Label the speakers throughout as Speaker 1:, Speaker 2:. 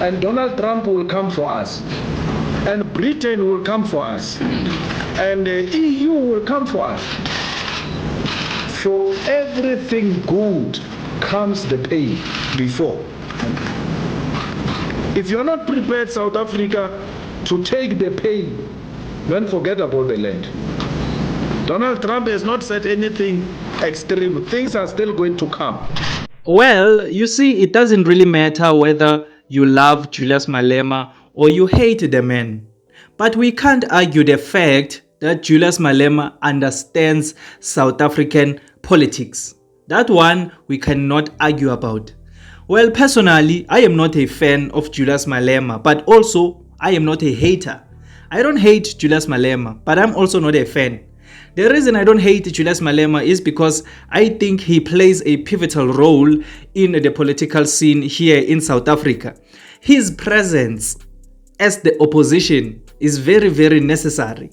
Speaker 1: and Donald Trump will come for us, and Britain will come for us, and the EU will come for us. For everything good comes the pain before. If you're not prepared, South Africa, to take the pain, then forget about the land. Donald Trump has not said anything extreme. Things are still going to come.
Speaker 2: Well, you see, it doesn't really matter whether you love Julius Malema or you hate the man. But we can't argue the fact that Julius Malema understands South African politics. That one we cannot argue about. Well, personally, I am not a fan of Julius Malema, but also I am not a hater. I don't hate Julius Malema, but I'm also not a fan. The reason I don't hate Julius Malema is because I think he plays a pivotal role in the political scene here in South Africa. His presence as the opposition is very, very necessary.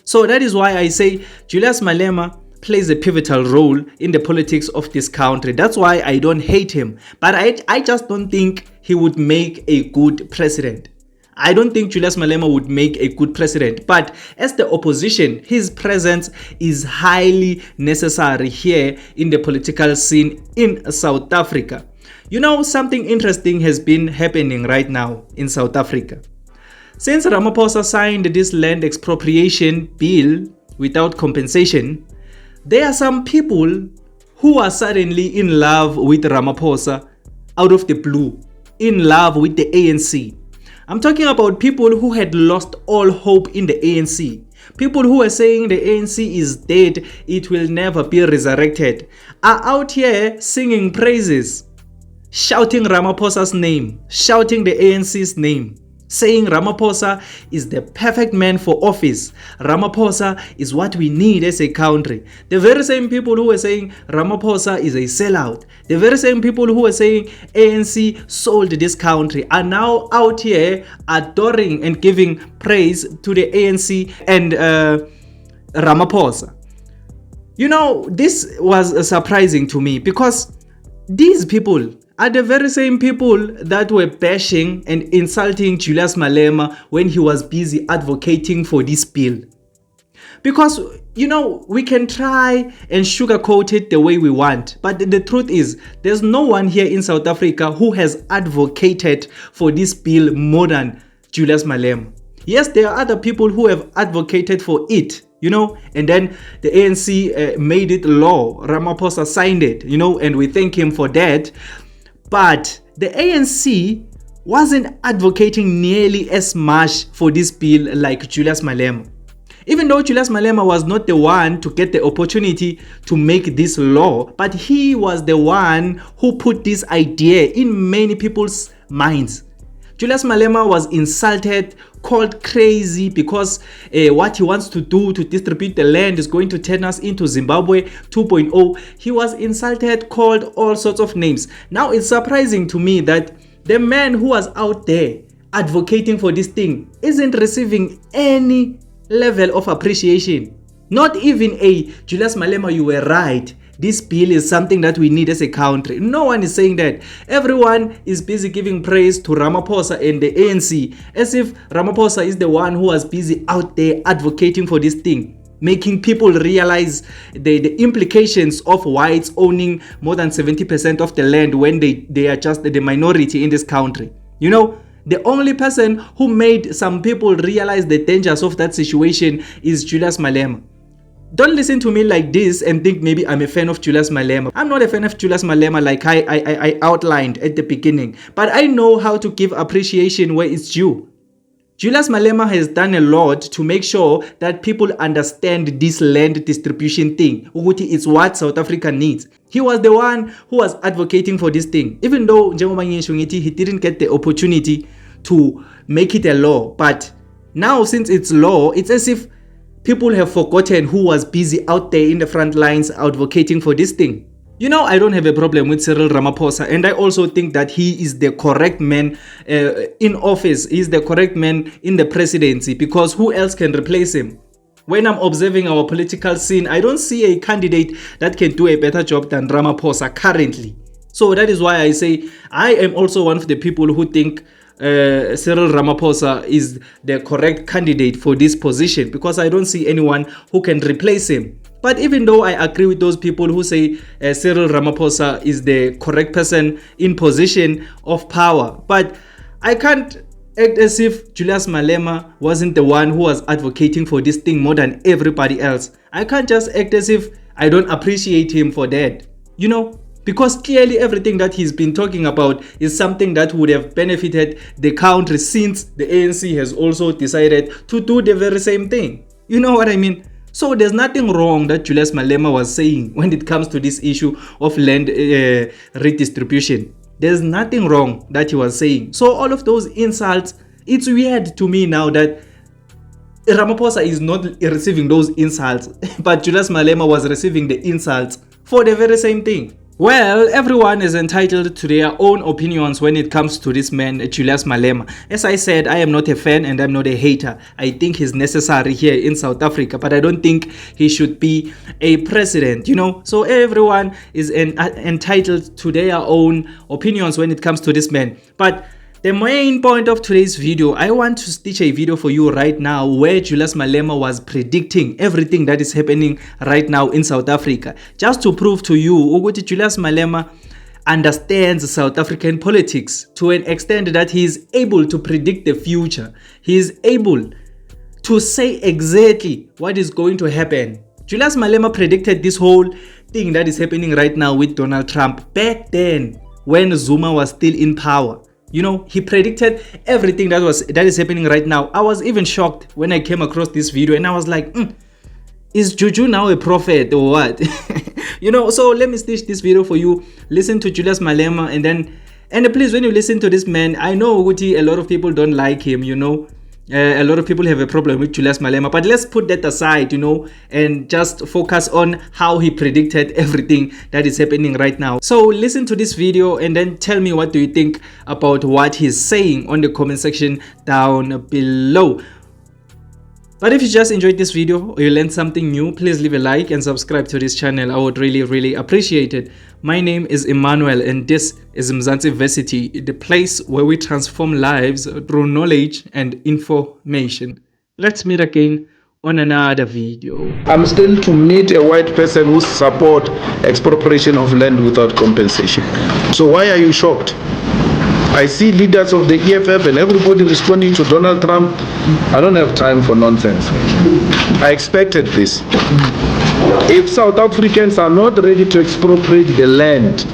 Speaker 2: So that is why I say Julius Malema plays a pivotal role in the politics of this country. That's why I don't hate him. But I just don't think he would make a good president. I don't think Julius Malema would make a good president, but as the opposition, his presence is highly necessary here in the political scene in South Africa. Something interesting has been happening right now in South Africa. Since Ramaphosa signed this land expropriation bill without compensation, there are some people who are suddenly in love with Ramaphosa out of the blue, in love with the ANC. I'm talking about people who had lost all hope in the ANC. People who are saying the ANC is dead, it will never be resurrected, are out here singing praises, shouting Ramaphosa's name, shouting the ANC's name, saying Ramaphosa is the perfect man for office. Ramaphosa is what we need as a country. The very same people who are saying Ramaphosa is a sellout, the very same people who are saying ANC sold this country, are now out here adoring and giving praise to the ANC and Ramaphosa. This was surprising to me because these people are the very same people that were bashing and insulting Julius Malema when he was busy advocating for this bill. Because, we can try and sugarcoat it the way we want, but the truth is, there's no one here in South Africa who has advocated for this bill more than Julius Malema. Yes, there are other people who have advocated for it, and then the ANC made it law. Ramaphosa signed it, and we thank him for that. But the ANC wasn't advocating nearly as much for this bill like Julius Malema. Even though Julius Malema was not the one to get the opportunity to make this law, but he was the one who put this idea in many people's minds. Julius Malema was insulted, called crazy because what he wants to do to distribute the land is going to turn us into Zimbabwe 2.0. He was insulted, called all sorts of names. Now it's surprising to me that the man who was out there advocating for this thing isn't receiving any level of appreciation. Not even a Julius Malema, you were right, this bill is something that we need as a country. No one is saying that. Everyone is busy giving praise to Ramaphosa and the ANC as if Ramaphosa is the one who was busy out there advocating for this thing, making people realize the implications of whites owning more than 70% of the land when they are just the minority in this country. The only person who made some people realize the dangers of that situation is Julius Malema. Don't listen to me like this and think maybe I'm a fan of Julius Malema. I'm not a fan of Julius Malema like I outlined at the beginning. But I know how to give appreciation where it's due. Julius Malema has done a lot to make sure that people understand this land distribution thing. It's what South Africa needs. He was the one who was advocating for this thing. Even though he didn't get the opportunity to make it a law. But now since it's law, it's as if people have forgotten who was busy out there in the front lines advocating for this thing. I don't have a problem with Cyril Ramaphosa, and I also think that he is the correct man in office. He's the correct man in the presidency, because who else can replace him? When I'm observing our political scene, I don't see a candidate that can do a better job than Ramaphosa currently. So that is why I say I am also one of the people who think Cyril Ramaphosa is the correct candidate for this position, because I don't see anyone who can replace him. But even though I agree with those people who say Cyril Ramaphosa is the correct person in position of power, but I can't act as if Julius Malema wasn't the one who was advocating for this thing more than everybody else. I can't just act as if I don't appreciate him for that, you know, because clearly everything that he's been talking about is something that would have benefited the country, since the ANC has also decided to do the very same thing. You know what I mean? So there's nothing wrong that Julius Malema was saying when it comes to this issue of land redistribution. There's nothing wrong that he was saying. So all of those insults, it's weird to me now that Ramaphosa is not receiving those insults, but Julius Malema was receiving the insults for the very same thing. Well, everyone is entitled to their own opinions when it comes to this man, Julius Malema. As I said, I am not a fan and I'm not a hater. I think he's necessary here in South Africa, but I don't think he should be a president, you know. So everyone is entitled to their own opinions when it comes to this man. But the main point of today's video, I want to stitch a video for you right now where Julius Malema was predicting everything that is happening right now in South Africa, just to prove to you that Julius Malema understands South African politics to an extent that he is able to predict the future. He is able to say exactly what is going to happen. Julius Malema predicted this whole thing that is happening right now with Donald Trump back then when Zuma was still in power. You know, he predicted everything that is happening right now. I was even shocked when I came across this video and I was like, is Juju now a prophet or what? You know, so let me stitch this video for you. Listen to Julius Malema, and please, when you listen to this man, I know Uti, a lot of people don't like him, you know. A lot of people have a problem with Julius Malema, but let's put that aside, you know, and just focus on how he predicted everything that is happening right now. So listen to this video and then tell me what do you think about what he's saying on the comment section down below. But if you just enjoyed this video or you learned something new, please leave a like and subscribe to this channel. I would really appreciate it. My name is Emmanuel and this is Mzansi Versity, the place where we transform lives through knowledge and information. Let's meet again on another video.
Speaker 1: I'm still to meet a white person who support expropriation of land without compensation. So why are you shocked? I see leaders of the EFF and everybody responding to Donald Trump. I don't have time for nonsense. I expected this. If South Africans are not ready to expropriate the land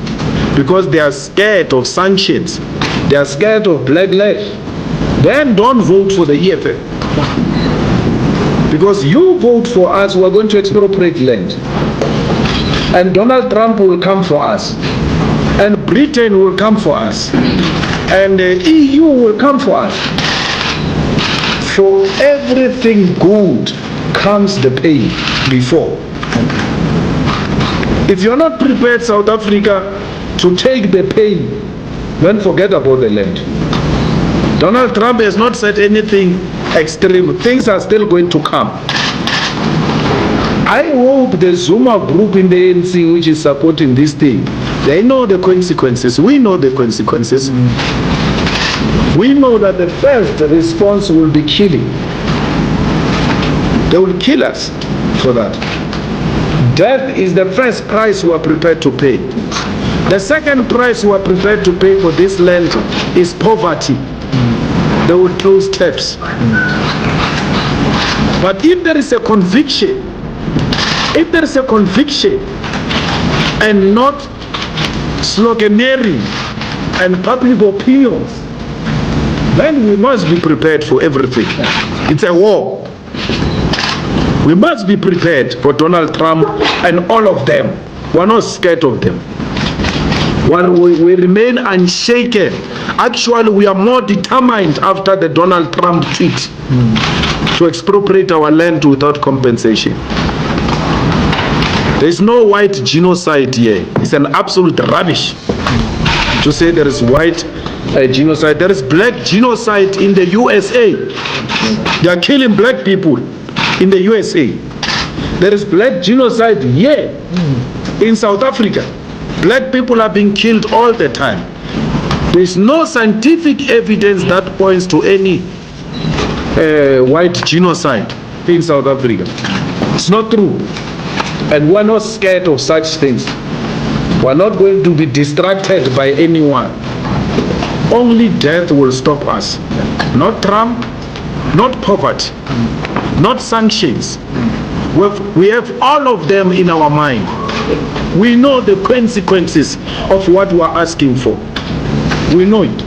Speaker 1: because they are scared of sanctions, they are scared of backlash, then don't vote for the EFF. Because you vote for us, we are going to expropriate land. And Donald Trump will come for us. And Britain will come for us. And the EU will come for us. For everything good comes the pain before. If you're not prepared, South Africa, to take the pain, then forget about the land. Donald Trump has not said anything extreme. Things are still going to come. I hope the Zuma group in the ANC, which is supporting this thing, they know the consequences. We know the consequences. We know that the first response will be killing. They will kill us for that. Death is the first price we are prepared to pay. The second price we are prepared to pay for this land is poverty. They will close taps. But if there is a conviction, and not sloganeering and public opinions, then we must be prepared for everything. It's a war. We must be prepared for Donald Trump and all of them. We're not scared of them. We remain unshaken. Actually, we are more determined after the Donald Trump tweet to expropriate our land without compensation. There is no white genocide here. It's an absolute rubbish to say there is white genocide. There is black genocide in the USA. They are killing black people in the USA. There is black genocide here in South Africa. Black people are being killed all the time. There is no scientific evidence that points to any white genocide in South Africa. It's not true. And we're not scared of such things. We're not going to be distracted by anyone. Only death will stop us. Not Trump, not poverty, not sanctions. We have all of them in our mind. We know the consequences of what we're asking for. We know it.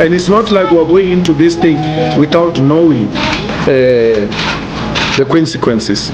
Speaker 1: And it's not like we're going into this thing without knowing the consequences.